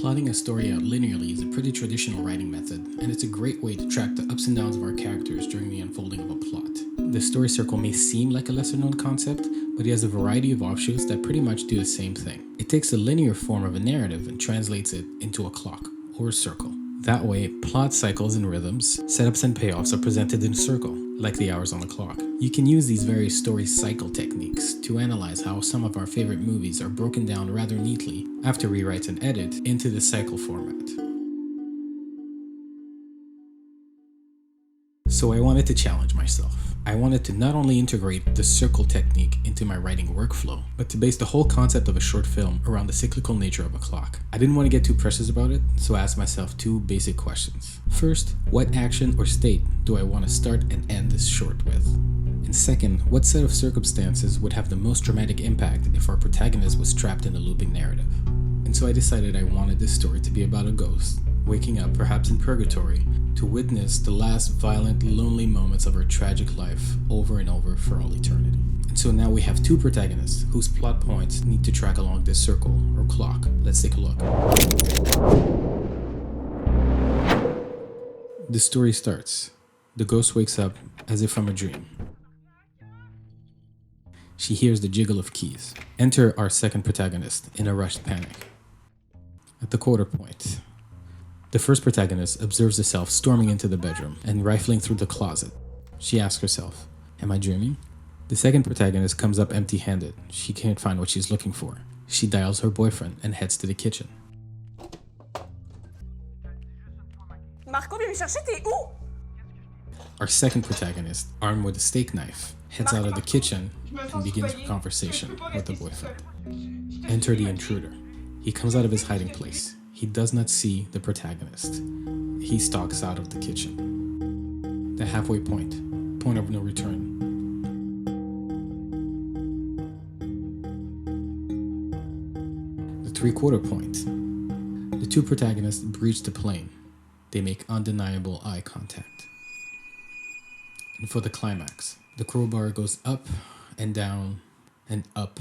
Plotting a story out linearly is a pretty traditional writing method, and it's a great way to track the ups and downs of our characters during the unfolding of a plot. The story circle may seem like a lesser known concept, but it has a variety of offshoots that pretty much do the same thing. It takes the linear form of a narrative and translates it into a clock, or a circle. That way, plot cycles and rhythms, setups and payoffs are presented in a circle, like the hours on the clock. You can use these various story cycle techniques to analyze how some of our favorite movies are broken down rather neatly, after rewrites and edit, into the cycle format. So I wanted to challenge myself. I wanted to not only integrate the circle technique into my writing workflow, but to base the whole concept of a short film around the cyclical nature of a clock. I didn't want to get too precious about it, so I asked myself two basic questions. First, what action or state do I want to start and end this short with? And second, what set of circumstances would have the most dramatic impact if our protagonist was trapped in a looping narrative? And so I decided I wanted this story to be about a ghost, waking up perhaps in purgatory, to witness the last violent, lonely moments of her tragic life over and over for all eternity. And so now we have two protagonists whose plot points need to track along this circle or clock. Let's take a look. The story starts. The ghost wakes up as if from a dream. She hears the jiggle of keys. Enter our second protagonist in a rushed panic. At the quarter point, the first protagonist observes herself storming into the bedroom and rifling through the closet. She asks herself, am I dreaming? The second protagonist comes up empty-handed. She can't find what she's looking for. She dials her boyfriend and heads to the kitchen. Marco, viens me chercher, t'es où? Our second protagonist, armed with a steak knife, heads out of the kitchen and begins a conversation with the boyfriend. Enter the intruder. He comes out of his hiding place. He does not see the protagonist. He stalks out of the kitchen. The halfway point of no return. The three-quarter point. The two protagonists breach the plane. They make undeniable eye contact. And for the climax, the crowbar goes up and down and up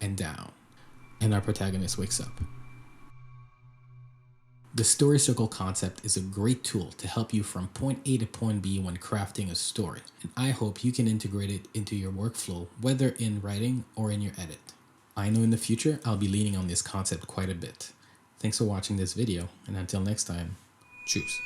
and down. And our protagonist wakes up. The story circle concept is a great tool to help you from point A to point B when crafting a story, and I hope you can integrate it into your workflow, whether in writing or in your edit. I know in the future I'll be leaning on this concept quite a bit. Thanks for watching this video, and until next time, cheers.